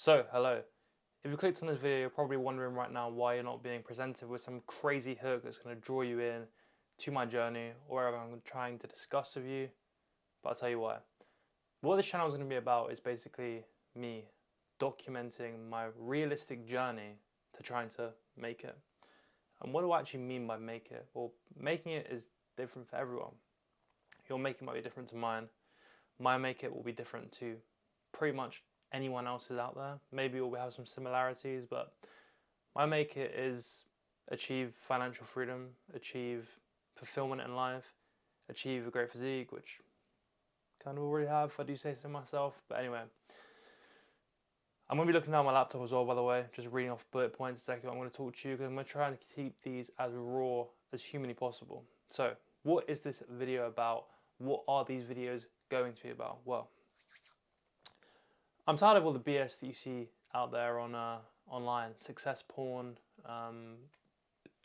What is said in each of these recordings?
So, hello. If you clicked on this video, you're probably wondering right now why you're not being presented with some crazy hook that's going to draw you in to my journey or wherever I'm trying to discuss with you. But I'll tell you why. What this channel is going to be about is basically me documenting my realistic journey to trying to make it. And what do I actually mean by make it? Well, making it is different for everyone. Your make it might be different to mine. My make it will be different to pretty much anyone else is out there. Maybe we'll have some similarities, but my make it is achieve financial freedom, achieve fulfillment in life, achieve a great physique, which kind of already have, if I do say so myself. But anyway, I'm going to be looking down my laptop as well, by the way, just reading off bullet points exactly what I'm going to talk to you, because I'm going to try and keep these as raw as humanly possible. So, what is this video about? What are these videos going to be about? Well, I'm tired of all the BS that you see out there on online. Success porn,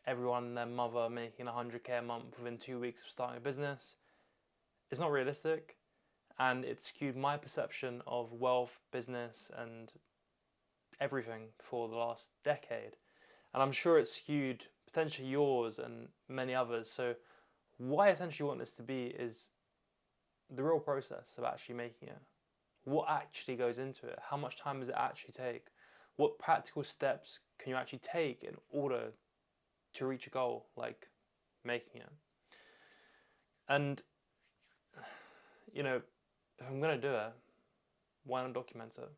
everyone and their mother making 100k a month within 2 weeks of starting a business. It's not realistic, and it skewed my perception of wealth, business, and everything for the last decade. And I'm sure it skewed potentially yours and many others. So what I essentially want this to be is the real process of actually making it. What actually goes into it? How much time does it actually take? What practical steps can you actually take in order to reach a goal like making it? And, you know, if I'm going to do it, why not document it?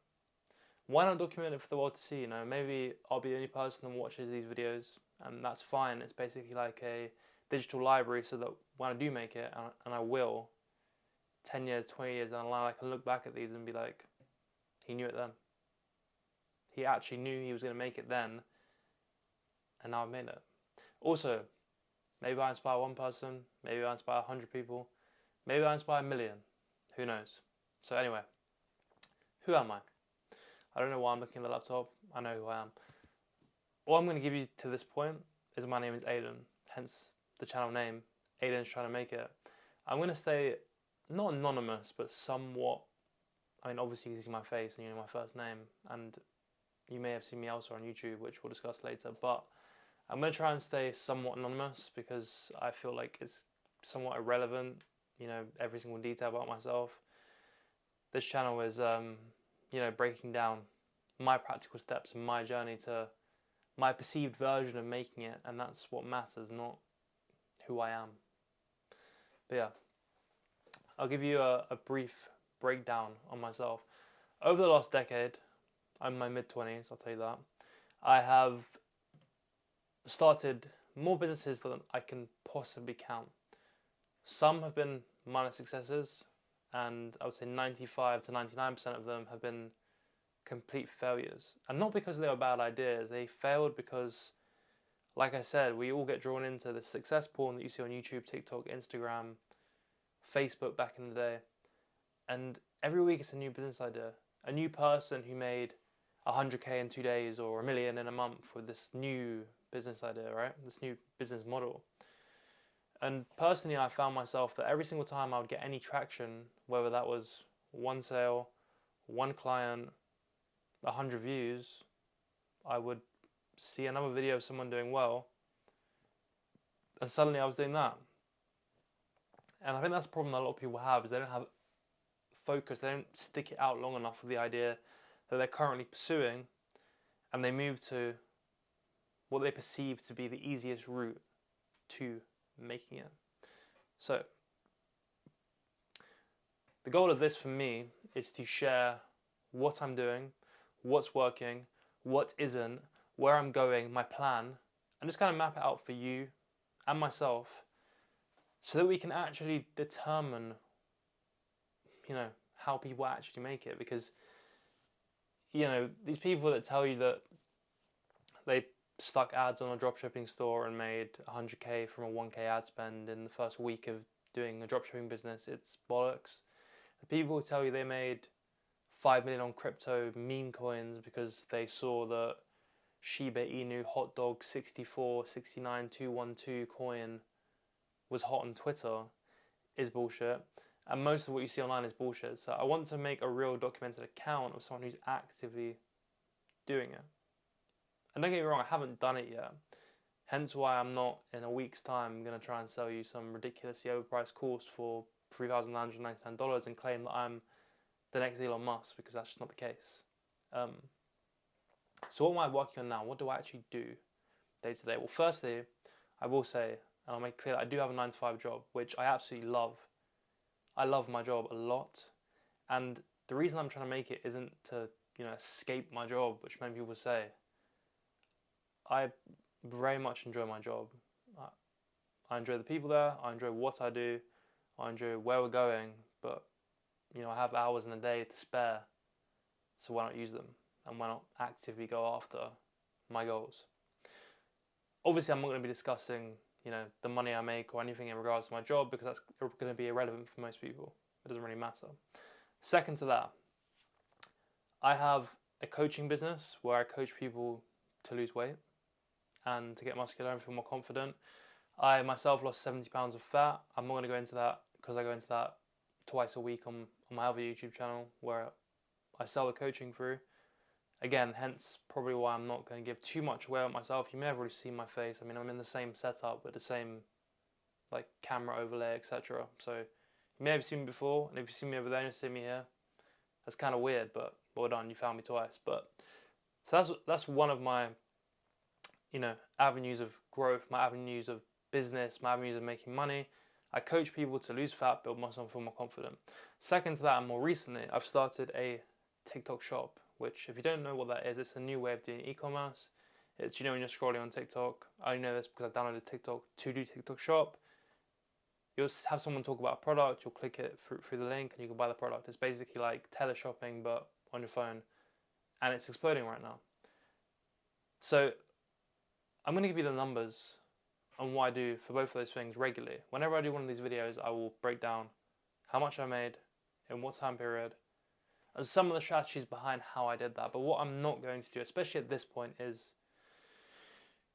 Why not document it for the world to see? Maybe I'll be the only person that watches these videos, and that's fine. It's basically like a digital library, so that when I do make it, and I will, 10 years, 20 years down the line, I can look back at these and be like, he knew it then. He actually knew he was going to make it then, and now I've made it. Also, maybe I inspire one person, maybe I inspire 100 people, maybe I inspire 1,000,000. Who knows? So anyway, who am I? I don't know why I'm looking at the laptop. I know who I am. All I'm going to give you to this point is my name is Aiden, hence the channel name, Aiden's Trying to Make It. I'm going to stay not anonymous, but somewhat. I mean, obviously you can see my face and you know my first name, and you may have seen me elsewhere on YouTube, which we'll discuss later, but I'm going to try and stay somewhat anonymous because I feel like it's somewhat irrelevant, every single detail about myself. This channel is, breaking down my practical steps and my journey to my perceived version of making it, and that's what matters, not who I am. But yeah, I'll give you a brief breakdown on myself. Over the last decade, I'm in my mid-20s, I'll tell you that, I have started more businesses than I can possibly count. Some have been minor successes, and I would say 95 to 99% of them have been complete failures. And not because they were bad ideas, they failed because, like I said, we all get drawn into the success porn that you see on YouTube, TikTok, Instagram, Facebook back in the day. And every week it's a new business idea. A new person who made 100k in 2 days or 1,000,000 in a month with this new business idea, right? This new business model. And personally, I found myself that every single time I would get any traction, whether that was one sale, one client, 100 views, I would see another video of someone doing well, and suddenly I was doing that. And I think that's a problem that a lot of people have, is they don't have focus, they don't stick it out long enough with the idea that they're currently pursuing, and they move to what they perceive to be the easiest route to making it. So, the goal of this for me is to share what I'm doing, what's working, what isn't, where I'm going, my plan, and just kind of map it out for you and myself so that we can actually determine, how people actually make it. Because, these people that tell you that they stuck ads on a dropshipping store and made 100k from a 1k ad spend in the first week of doing a dropshipping business, it's bollocks. The people who tell you they made 5 million on crypto meme coins because they saw that Shiba Inu hot dog 6469212 coin was hot on Twitter is bullshit. And most of what you see online is bullshit. So I want to make a real documented account of someone who's actively doing it. And don't get me wrong, I haven't done it yet. Hence why I'm not, in a week's time, going to try and sell you some ridiculously overpriced course for $3,999 and claim that I'm the next Elon Musk, because that's just not the case. So what am I working on now? What do I actually do day to day? Well, firstly, I will say, and I'll make clear that I do have a 9-to-5 job, which I absolutely love. I love my job a lot. And the reason I'm trying to make it isn't to, escape my job, which many people say. I very much enjoy my job. I enjoy the people there. I enjoy what I do. I enjoy where we're going. But, I have hours in a day to spare. So why not use them? And why not actively go after my goals? Obviously, I'm not going to be discussing, the money I make or anything in regards to my job, because that's going to be irrelevant for most people. It doesn't really matter. Second to that, I have a coaching business where I coach people to lose weight and to get muscular and feel more confident. I myself lost 70 pounds of fat. I'm not going to go into that because I go into that twice a week on my other YouTube channel where I sell the coaching through. Again, hence probably why I'm not going to give too much away on myself. You may have already seen my face. I mean, I'm in the same setup with the same camera overlay, etc. So you may have seen me before, and if you've seen me over there and you see me here, that's kind of weird, but well done, you found me twice. But so that's one of my avenues of growth, my avenues of business, my avenues of making money. I coach people to lose fat, build muscle, and feel more confident. Second to that, and more recently, I've started a TikTok shop, which, if you don't know what that is, it's a new way of doing e-commerce. It's, when you're scrolling on TikTok, I only know this because I downloaded TikTok to do TikTok shop. You'll have someone talk about a product, you'll click it through the link, and you can buy the product. It's basically like teleshopping, but on your phone, and it's exploding right now. So I'm going to give you the numbers on what I do for both of those things regularly. Whenever I do one of these videos, I will break down how much I made, in what time period, and some of the strategies behind how I did that. But what I'm not going to do, especially at this point, is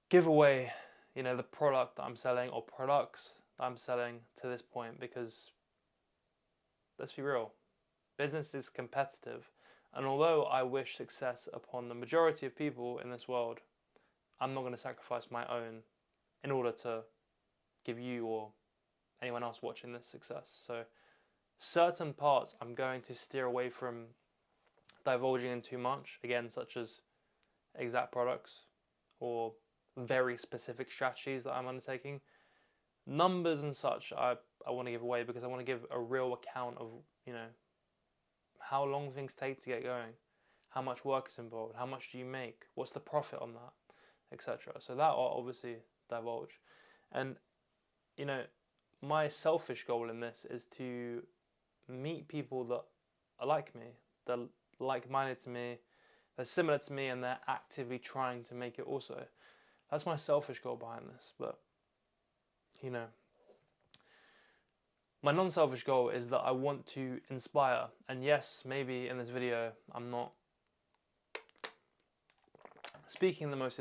give away, the product that I'm selling or products that I'm selling to this point, because let's be real, business is competitive. And although I wish success upon the majority of people in this world, I'm not going to sacrifice my own in order to give you or anyone else watching this success. So certain parts I'm going to steer away from divulging in too much, again, such as exact products or very specific strategies that I'm undertaking. Numbers and such I want to give away because I want to give a real account of, how long things take to get going, how much work is involved, how much do you make, what's the profit on that, etc. So that I'll obviously divulge. And, my selfish goal in this is to meet people that are like me, that are like-minded to me, they're similar to me, and they're actively trying to make it also. That's my selfish goal behind this. But, my non-selfish goal is that I want to inspire. And yes, maybe in this video I'm not speaking in the most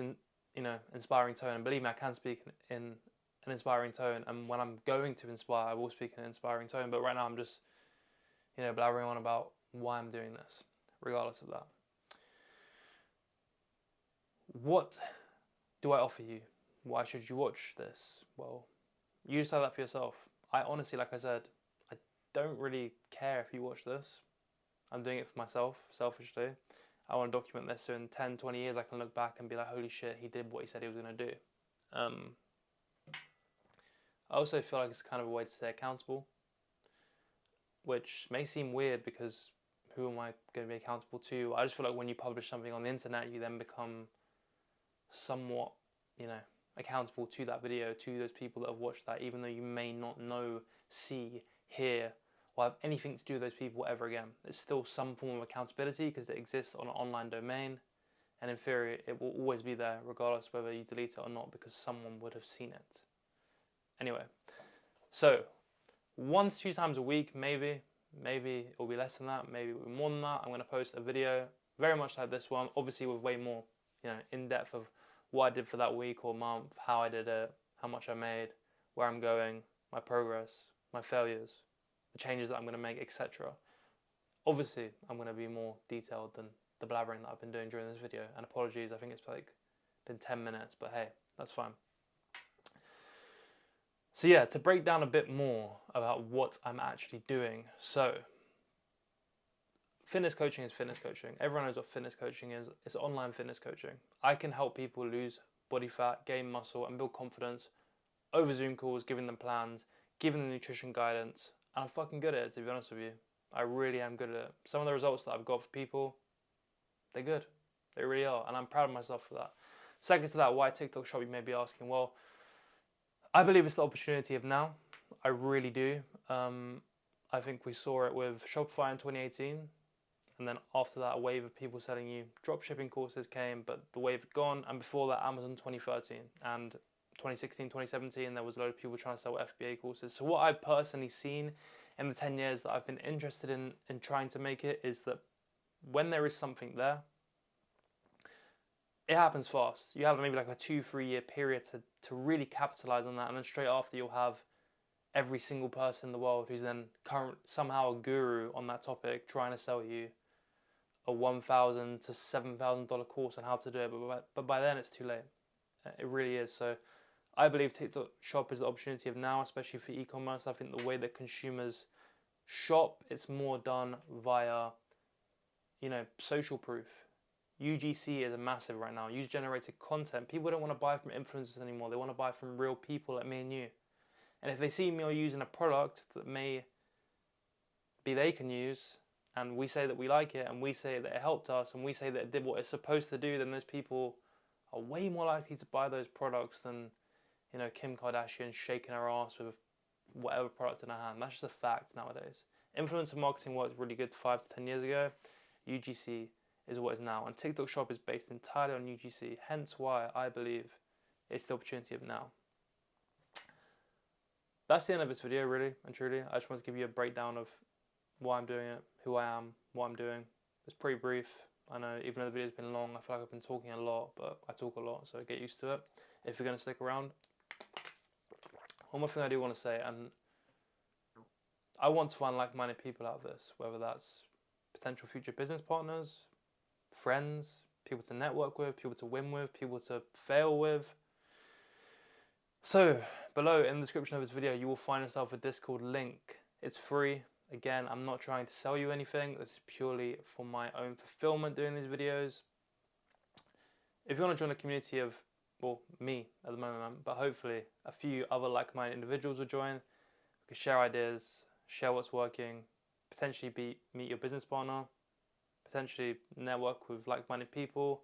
inspiring tone. And believe me, I can speak in an inspiring tone. And when I'm going to inspire, I will speak in an inspiring tone. But right now I'm just, blabbering on about why I'm doing this, regardless of that. What do I offer you? Why should you watch this? Well, you decide that for yourself. I honestly, like I said, I don't really care if you watch this. I'm doing it for myself, selfishly. I want to document this so in 10, 20 years I can look back and be like, holy shit, he did what he said he was going to do. I also feel like it's kind of a way to stay accountable, which may seem weird because who am I going to be accountable to? I just feel like when you publish something on the internet, you then become somewhat, accountable to that video, to those people that have watched that, even though you may not know, see, hear, or have anything to do with those people ever again. It's still some form of accountability because it exists on an online domain, and in theory it will always be there regardless whether you delete it or not, because someone would have seen it. Anyway, so 1 to 2 times a week, maybe it will be less than that, maybe it will be more than that. I'm going to post a video very much like this one, obviously with way more in depth of what I did for that week or month, how I did it, how much I made, where I'm going, my progress, my failures, the changes that I'm going to make, etc. Obviously, I'm going to be more detailed than the blabbering that I've been doing during this video. And apologies, I think it's like been 10 minutes, but hey, that's fine. So yeah, to break down a bit more about what I'm actually doing. So fitness coaching is fitness coaching. Everyone knows what fitness coaching is. It's online fitness coaching. I can help people lose body fat, gain muscle, and build confidence over Zoom calls, giving them plans, giving them nutrition guidance. And I'm fucking good at it, to be honest with you. I really am good at it. Some of the results that I've got for people, they're good. They really are. And I'm proud of myself for that. Second to that, why TikTok Shop, you may be asking? Well, I believe it's the opportunity of now. I really do. I think we saw it with Shopify in 2018. And then after that, a wave of people selling you dropshipping courses came, but the wave had gone. And before that, Amazon 2013. And 2016, 2017, there was a load of people trying to sell FBA courses. So what I've personally seen in the 10 years that I've been interested in trying to make it is that when there is something there, it happens fast. You have maybe like a 2-3 year period to really capitalize on that. And then straight after, you'll have every single person in the world who's then somehow a guru on that topic trying to sell you a $1,000 to $7,000 course on how to do it. But by then, it's too late. It really is. So I believe TikTok Shop is the opportunity of now, especially for e-commerce. I think the way that consumers shop, it's more done via, social proof. UGC is a massive right now. User-generated content. People don't want to buy from influencers anymore. They want to buy from real people like me and you. And if they see me using a product that may be they can use, and we say that we like it, and we say that it helped us, and we say that it did what it's supposed to do, then those people are way more likely to buy those products than, Kim Kardashian shaking her ass with whatever product in her hand. That's just a fact nowadays. Influencer marketing worked really good 5 to 10 years ago. UGC is what is now. And TikTok Shop is based entirely on UGC. Hence why I believe it's the opportunity of now. That's the end of this video, really and truly. I just want to give you a breakdown of why I'm doing it, who I am, what I'm doing. It's pretty brief. I know, even though the video's been long, I feel like I've been talking a lot, but I talk a lot, so get used to it. If you're going to stick around. One more thing I do want to say, and I want to find like-minded people out of this, whether that's potential future business partners, friends, people to network with, people to win with, people to fail with. So, below in the description of this video, you will find yourself a Discord link. It's free. Again, I'm not trying to sell you anything. This is purely for my own fulfillment doing these videos. If you want to join a community of, well, me at the moment, but hopefully a few other like-minded individuals will join. We can share ideas, share what's working, potentially meet your business partner, potentially network with like-minded people,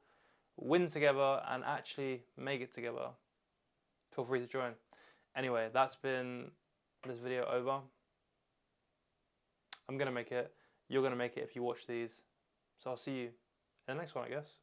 win together, and actually make it together. Feel free to join. Anyway, that's been this video over. I'm going to make it. You're going to make it if you watch these. So I'll see you in the next one, I guess.